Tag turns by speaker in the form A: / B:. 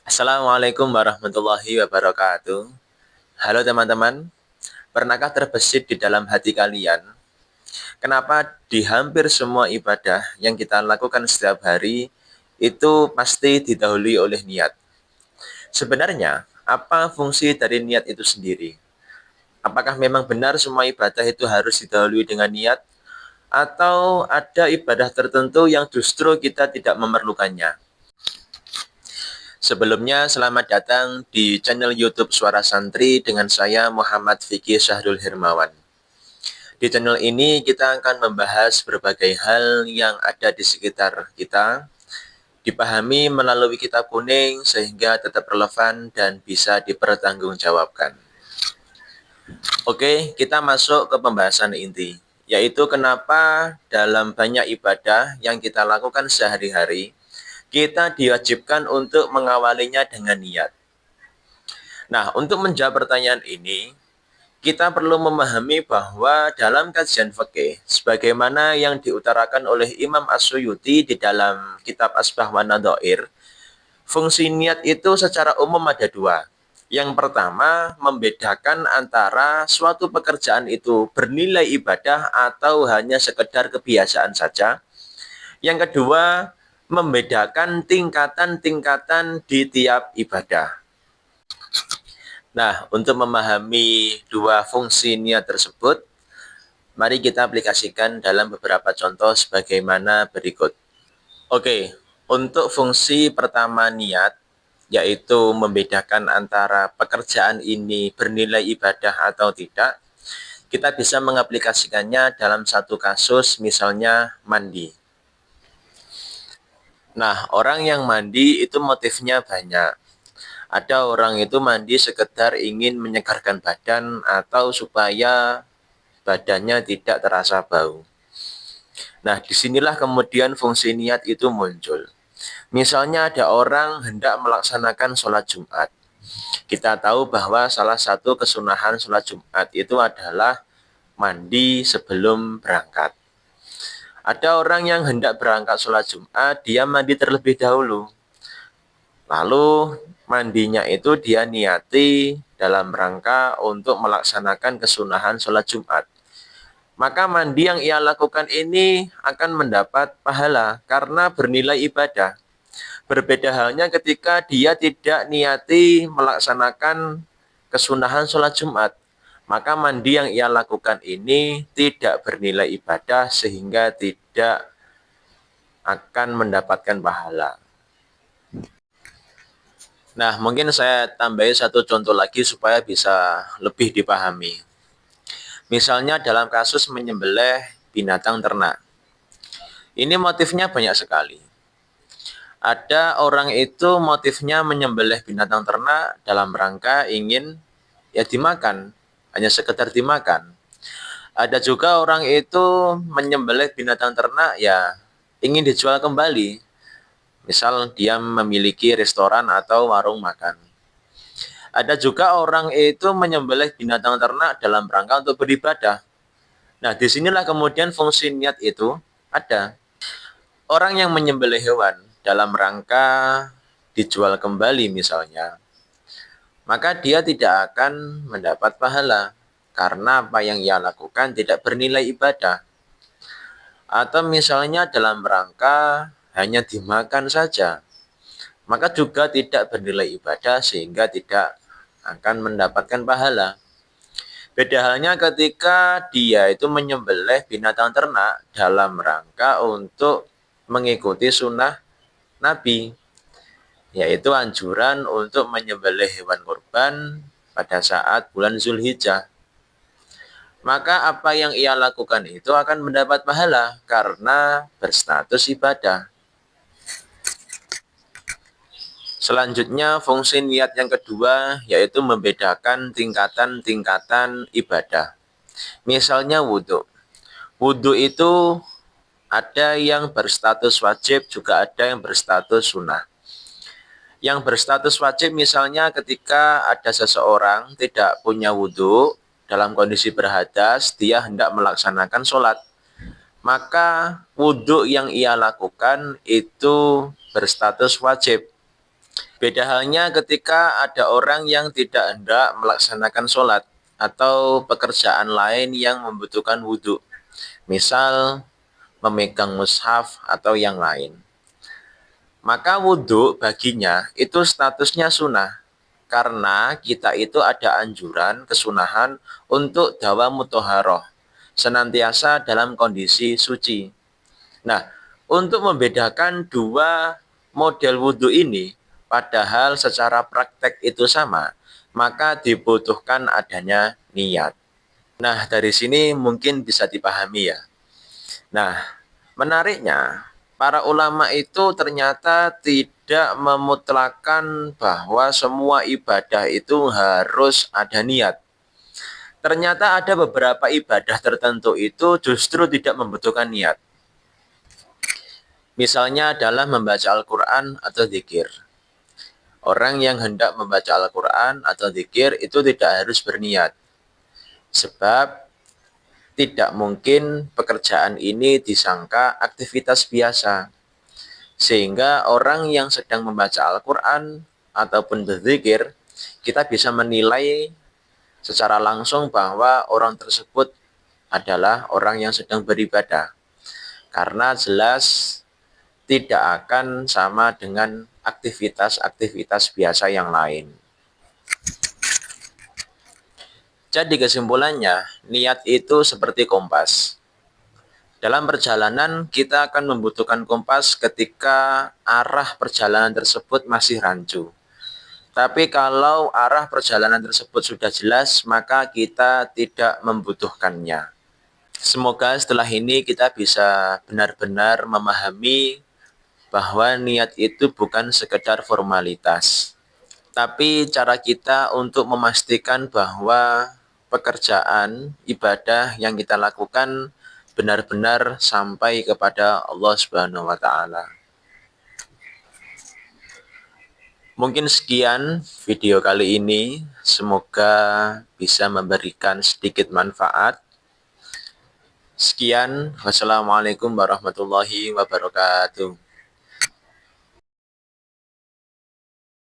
A: Assalamualaikum warahmatullahi wabarakatuh. Halo teman-teman, pernahkah terbesit di dalam hati kalian? Kenapa di hampir semua ibadah yang kita lakukan setiap hari itu pasti didahului oleh niat? Sebenarnya, apa fungsi dari niat itu sendiri? Apakah memang benar semua ibadah itu harus didahului dengan niat? Atau ada ibadah tertentu yang justru kita tidak memerlukannya? Sebelumnya, selamat datang di channel YouTube Suara Santri dengan saya Muhammad Fikih Syahrul Hermawan. Di channel ini kita akan membahas berbagai hal yang ada di sekitar kita, dipahami melalui kitab kuning sehingga tetap relevan dan bisa dipertanggungjawabkan. Oke, kita masuk ke pembahasan inti, yaitu kenapa dalam banyak ibadah yang kita lakukan sehari-hari, kita diwajibkan untuk mengawalinya dengan niat. Nah, untuk menjawab pertanyaan ini, kita perlu memahami bahwa dalam kajian fikih, sebagaimana yang diutarakan oleh Imam As-Suyuti di dalam kitab Asbah wa Nadhair, fungsi niat itu secara umum ada dua. Yang pertama, membedakan antara suatu pekerjaan itu bernilai ibadah atau hanya sekedar kebiasaan saja. Yang kedua, membedakan tingkatan-tingkatan di tiap ibadah. Nah, untuk memahami dua fungsi niat tersebut, mari kita aplikasikan dalam beberapa contoh sebagaimana berikut. Oke, untuk fungsi pertama niat, yaitu membedakan antara pekerjaan ini bernilai ibadah atau tidak, kita bisa mengaplikasikannya dalam satu kasus, misalnya mandi. Nah, orang yang mandi itu motifnya banyak. Ada orang itu mandi sekedar ingin menyegarkan badan atau supaya badannya tidak terasa bau. Nah, disinilah kemudian fungsi niat itu muncul. Misalnya ada orang hendak melaksanakan sholat Jumat. Kita tahu bahwa salah satu kesunahan sholat Jumat itu adalah mandi sebelum berangkat. Ada orang yang hendak berangkat sholat Jumat, dia mandi terlebih dahulu. Lalu mandinya itu dia niati dalam rangka untuk melaksanakan kesunahan sholat Jumat. Maka mandi yang ia lakukan ini akan mendapat pahala karena bernilai ibadah. Berbeda halnya ketika dia tidak niati melaksanakan kesunahan sholat Jumat. Maka mandi yang ia lakukan ini tidak bernilai ibadah sehingga tidak akan mendapatkan pahala. Nah, mungkin saya tambahin satu contoh lagi supaya bisa lebih dipahami. Misalnya dalam kasus menyembelih binatang ternak. Ini motifnya banyak sekali. Ada orang itu motifnya menyembelih binatang ternak dalam rangka ingin ya dimakan, hanya sekedar dimakan. Ada juga orang itu menyembelih binatang ternak ya ingin dijual kembali. Misal dia memiliki restoran atau warung makan. Ada juga orang itu menyembelih binatang ternak dalam rangka untuk beribadah. Nah, disinilah kemudian fungsi niat itu ada. Orang yang menyembelih hewan dalam rangka dijual kembali misalnya, maka dia tidak akan mendapat pahala karena apa yang ia lakukan tidak bernilai ibadah. Atau misalnya dalam rangka hanya dimakan saja, maka juga tidak bernilai ibadah sehingga tidak akan mendapatkan pahala. Beda halnya ketika dia itu menyembelih binatang ternak dalam rangka untuk mengikuti sunnah Nabi, yaitu anjuran untuk menyembelih hewan kurban pada saat bulan Zulhijjah. Maka apa yang ia lakukan itu akan mendapat pahala karena berstatus ibadah. Selanjutnya, fungsi niat yang kedua yaitu membedakan tingkatan-tingkatan ibadah. Misalnya wudhu. Wudhu itu ada yang berstatus wajib, juga ada yang berstatus sunnah. Yang berstatus wajib misalnya ketika ada seseorang tidak punya wudhu, dalam kondisi berhadas, dia hendak melaksanakan sholat. Maka wudhu yang ia lakukan itu berstatus wajib. Beda halnya ketika ada orang yang tidak hendak melaksanakan sholat atau pekerjaan lain yang membutuhkan wudhu. Misal memegang mushaf atau yang lain. Maka wudhu baginya itu statusnya sunnah. Karena kita itu ada anjuran kesunahan untuk dawamu toharoh. Senantiasa dalam kondisi suci. Nah, untuk membedakan dua model wudhu ini, padahal secara praktek itu sama, maka dibutuhkan adanya niat. Nah, dari sini mungkin bisa dipahami ya. Nah, menariknya, para ulama itu ternyata tidak memutlakan bahwa semua ibadah itu harus ada niat. Ternyata ada beberapa ibadah tertentu itu justru tidak membutuhkan niat. Misalnya dalam membaca Al-Quran atau zikir. Orang yang hendak membaca Al-Quran atau zikir itu tidak harus berniat. Sebab tidak mungkin pekerjaan ini disangka aktivitas biasa. Sehingga orang yang sedang membaca Al-Quran ataupun berzikir, kita bisa menilai secara langsung bahwa orang tersebut adalah orang yang sedang beribadah. Karena jelas tidak akan sama dengan aktivitas-aktivitas biasa yang lain. Jadi kesimpulannya, niat itu seperti kompas. Dalam perjalanan, kita akan membutuhkan kompas ketika arah perjalanan tersebut masih rancu. Tapi kalau arah perjalanan tersebut sudah jelas, maka kita tidak membutuhkannya. Semoga setelah ini kita bisa benar-benar memahami bahwa niat itu bukan sekedar formalitas. Tapi cara kita untuk memastikan bahwa pekerjaan, ibadah yang kita lakukan benar-benar sampai kepada Allah Subhanahu wa taala. Mungkin sekian video kali ini, semoga bisa memberikan sedikit manfaat. Sekian, wassalamualaikum warahmatullahi wabarakatuh.